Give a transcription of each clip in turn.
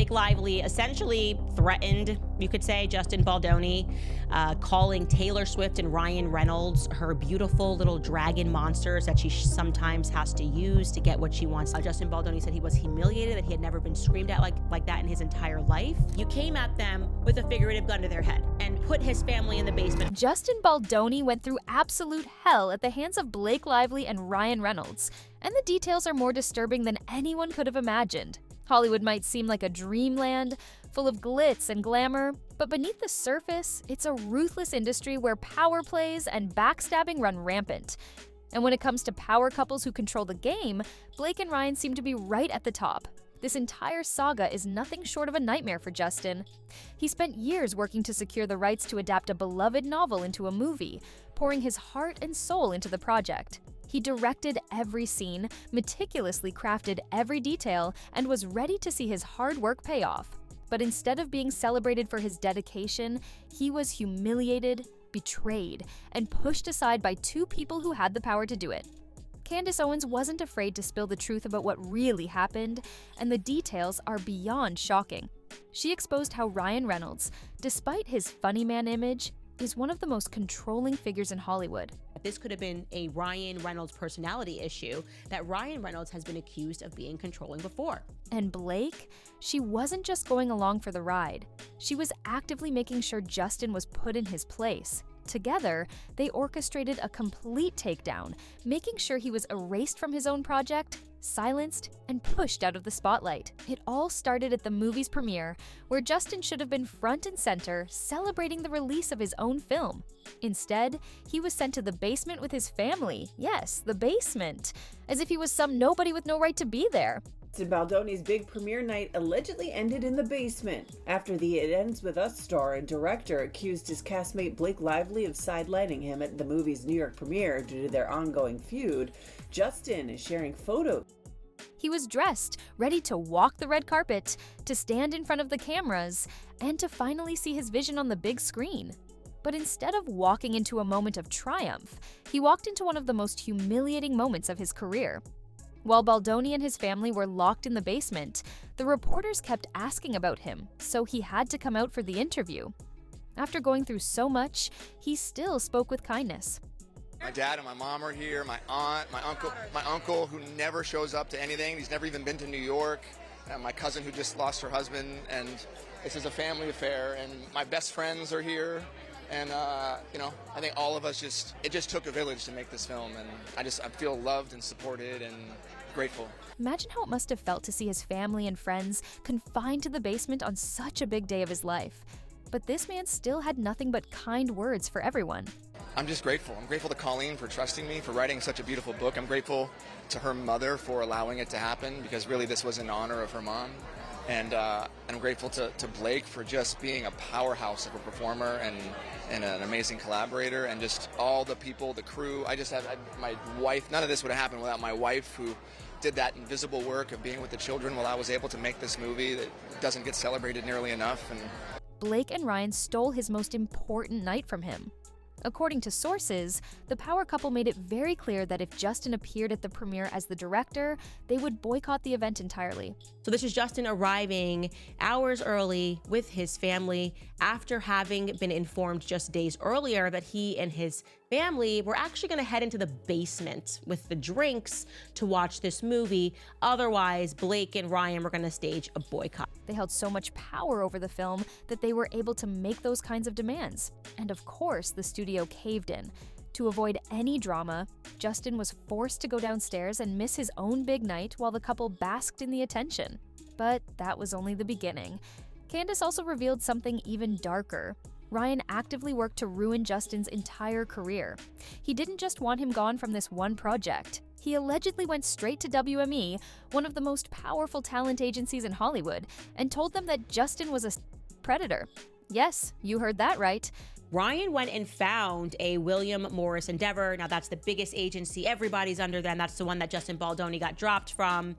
Blake Lively essentially threatened, you could say, Justin Baldoni, calling Taylor Swift and Ryan Reynolds her beautiful little dragon monsters that she sometimes has to use to get what she wants. Justin Baldoni said he was humiliated, that he had never been screamed at like that in his entire life. You came at them with a figurative gun to their head and put his family in the basement. Justin Baldoni went through absolute hell at the hands of Blake Lively and Ryan Reynolds, and the details are more disturbing than anyone could have imagined. Hollywood might seem like a dreamland, full of glitz and glamour, but beneath the surface, it's a ruthless industry where power plays and backstabbing run rampant. And when it comes to power couples who control the game, Blake and Ryan seem to be right at the top. This entire saga is nothing short of a nightmare for Justin. He spent years working to secure the rights to adapt a beloved novel into a movie, pouring his heart and soul into the project. He directed every scene, meticulously crafted every detail, and was ready to see his hard work pay off. But instead of being celebrated for his dedication, he was humiliated, betrayed, and pushed aside by two people who had the power to do it. Candace Owens wasn't afraid to spill the truth about what really happened, and the details are beyond shocking. She exposed how Ryan Reynolds, despite his funny man image, is one of the most controlling figures in Hollywood. This could have been a Ryan Reynolds personality issue that Ryan Reynolds has been accused of being controlling before. And Blake, she wasn't just going along for the ride. She was actively making sure Justin was put in his place. Together, they orchestrated a complete takedown, making sure he was erased from his own project, silenced, and pushed out of the spotlight. It all started at the movie's premiere, where Justin should have been front and center, celebrating the release of his own film. Instead, he was sent to the basement with his family. Yes, the basement. As if he was some nobody with no right to be there. Baldoni's big premiere night allegedly ended in the basement after the It Ends With Us star and director accused his castmate Blake Lively of sidelining him at the movie's New York premiere due to their ongoing feud. Justin is sharing photos. He was dressed, ready to walk the red carpet, to stand in front of the cameras, and to finally see his vision on the big screen. But instead of walking into a moment of triumph, he walked into one of the most humiliating moments of his career. While Baldoni and his family were locked in the basement, the reporters kept asking about him, so he had to come out for the interview. After going through so much, he still spoke with kindness. My dad and my mom are here, my aunt, my uncle who never shows up to anything. He's never even been to New York. My cousin who just lost her husband, and this is a family affair. And my best friends are here. And, I think all of us it just took a village to make this film. And I feel loved and supported and grateful. Imagine how it must have felt to see his family and friends confined to the basement on such a big day of his life. But this man still had nothing but kind words for everyone. I'm just grateful. I'm grateful to Colleen for trusting me, for writing such a beautiful book. I'm grateful to her mother for allowing it to happen, because really this was in honor of her mom. And I'm grateful to Blake for just being a powerhouse of a performer and an amazing collaborator, and just all the people, the crew. My wife, none of this would have happened without my wife, who did that invisible work of being with the children while I was able to make this movie that doesn't get celebrated nearly enough. And Blake and Ryan stole his most important night from him. According to sources, the power couple made it very clear that if Justin appeared at the premiere as the director, they would boycott the event entirely. So this is Justin arriving hours early with his family after having been informed just days earlier that he and his family were actually going to head into the basement with the drinks to watch this movie. Otherwise, Blake and Ryan were going to stage a boycott. They held so much power over the film that they were able to make those kinds of demands. And of course, the studio caved in. To avoid any drama, Justin was forced to go downstairs and miss his own big night while the couple basked in the attention. But that was only the beginning. Candace also revealed something even darker. Ryan actively worked to ruin Justin's entire career. He didn't just want him gone from this one project. He allegedly went straight to WME, one of the most powerful talent agencies in Hollywood, and told them that Justin was a predator. Yes, you heard that right. Ryan went and found a William Morris Endeavor. Now that's the biggest agency. Everybody's under them. That's the one that Justin Baldoni got dropped from.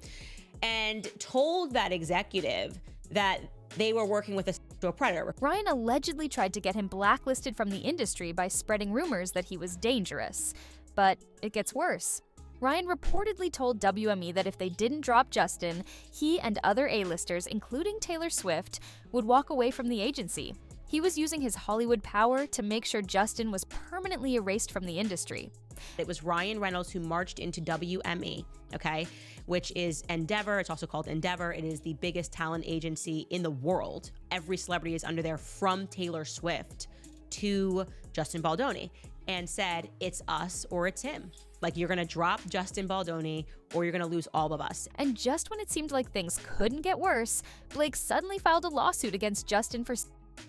And told that executive that they were working with a predator. Ryan allegedly tried to get him blacklisted from the industry by spreading rumors that he was dangerous. But it gets worse. Ryan reportedly told WME that if they didn't drop Justin, he and other A-listers, including Taylor Swift, would walk away from the agency. He was using his Hollywood power to make sure Justin was permanently erased from the industry. It was Ryan Reynolds who marched into WME, okay, which is Endeavor. It's also called Endeavor. It is the biggest talent agency in the world. Every celebrity is under there, from Taylor Swift to Justin Baldoni, and said, it's us or it's him. Like, you're gonna drop Justin Baldoni or you're gonna lose all of us. And just when it seemed like things couldn't get worse, Blake suddenly filed a lawsuit against Justin for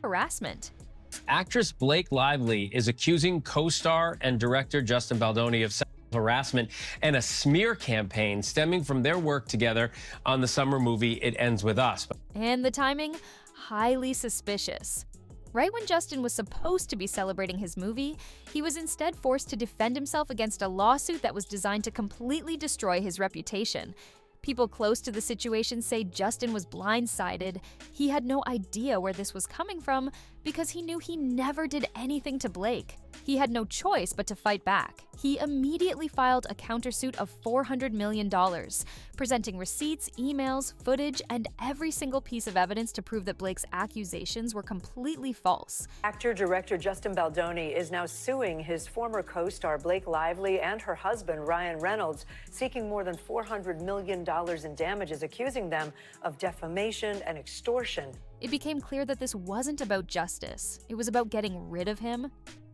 harassment. Actress Blake Lively is accusing co-star and director Justin Baldoni of sexual harassment and a smear campaign stemming from their work together on the summer movie It Ends With Us. And the timing? Highly suspicious. Right when Justin was supposed to be celebrating his movie, he was instead forced to defend himself against a lawsuit that was designed to completely destroy his reputation. People close to the situation say Justin was blindsided. He had no idea where this was coming from because he knew he never did anything to Blake. He had no choice but to fight back. He immediately filed a countersuit of $400 million, presenting receipts, emails, footage, and every single piece of evidence to prove that Blake's accusations were completely false. Actor-director Justin Baldoni is now suing his former co-star Blake Lively and her husband Ryan Reynolds, seeking more than $400 million in damages, accusing them of defamation and extortion. It became clear that this wasn't about justice. It was about getting rid of him.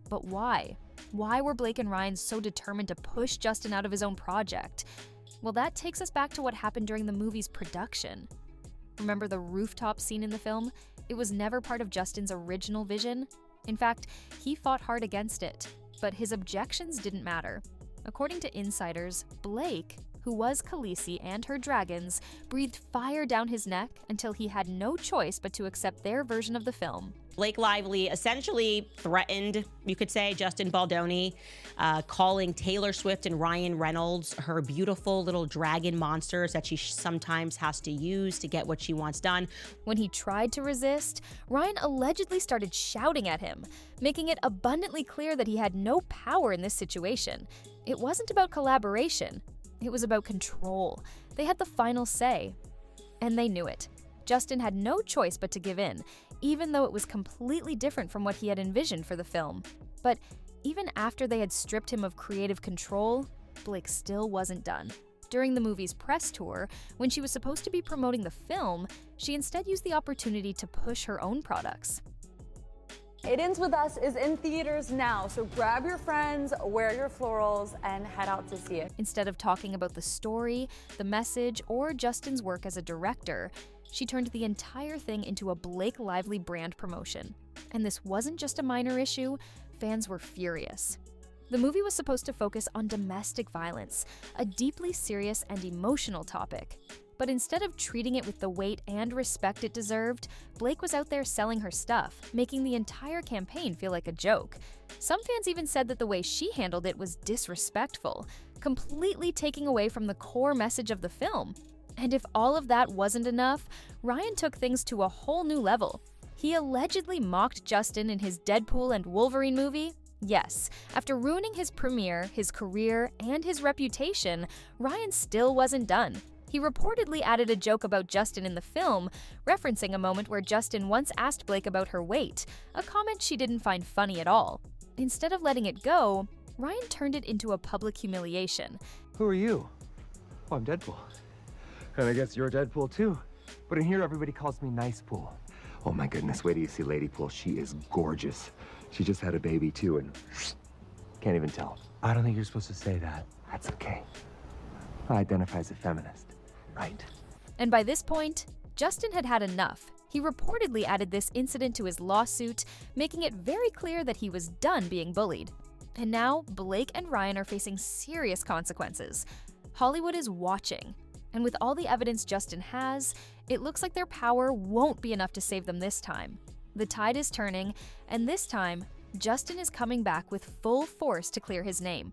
But why? Why were Blake and Ryan so determined to push Justin out of his own project? Well, that takes us back to what happened during the movie's production. Remember the rooftop scene in the film? It was never part of Justin's original vision. In fact, he fought hard against it, but his objections didn't matter. According to insiders, Blake, who was Khaleesi and her dragons, breathed fire down his neck until he had no choice but to accept their version of the film. Blake Lively essentially threatened, you could say, Justin Baldoni, calling Taylor Swift and Ryan Reynolds her beautiful little dragon monsters that she sometimes has to use to get what she wants done. When he tried to resist, Ryan allegedly started shouting at him, making it abundantly clear that he had no power in this situation. It wasn't about collaboration. It was about control. They had the final say. And they knew it. Justin had no choice but to give in, even though it was completely different from what he had envisioned for the film. But even after they had stripped him of creative control, Blake still wasn't done. During the movie's press tour, when she was supposed to be promoting the film, she instead used the opportunity to push her own products. It Ends With Us is in theaters now, so grab your friends, wear your florals, and head out to see it. Instead of talking about the story, the message, or Justin's work as a director, she turned the entire thing into a Blake Lively brand promotion. And this wasn't just a minor issue, fans were furious. The movie was supposed to focus on domestic violence, a deeply serious and emotional topic. But instead of treating it with the weight and respect it deserved, Blake was out there selling her stuff, making the entire campaign feel like a joke. Some fans even said that the way she handled it was disrespectful, completely taking away from the core message of the film. And if all of that wasn't enough, Ryan took things to a whole new level. He allegedly mocked Justin in his Deadpool and Wolverine movie. Yes, after ruining his premiere, his career, and his reputation, Ryan still wasn't done. He reportedly added a joke about Justin in the film, referencing a moment where Justin once asked Blake about her weight, a comment she didn't find funny at all. Instead of letting it go, Ryan turned it into a public humiliation. Who are you? Oh, I'm Deadpool. And I guess you're Deadpool too. But in here, everybody calls me Nice Pool. Oh my goodness, wait till you see Lady Pool. She is gorgeous. She just had a baby too, and can't even tell. I don't think you're supposed to say that. That's okay. I identify as a feminist. Right. And by this point, Justin had had enough. He reportedly added this incident to his lawsuit, making it very clear that he was done being bullied. And now, Blake and Ryan are facing serious consequences. Hollywood is watching. And with all the evidence Justin has, it looks like their power won't be enough to save them this time. The tide is turning, and this time, Justin is coming back with full force to clear his name.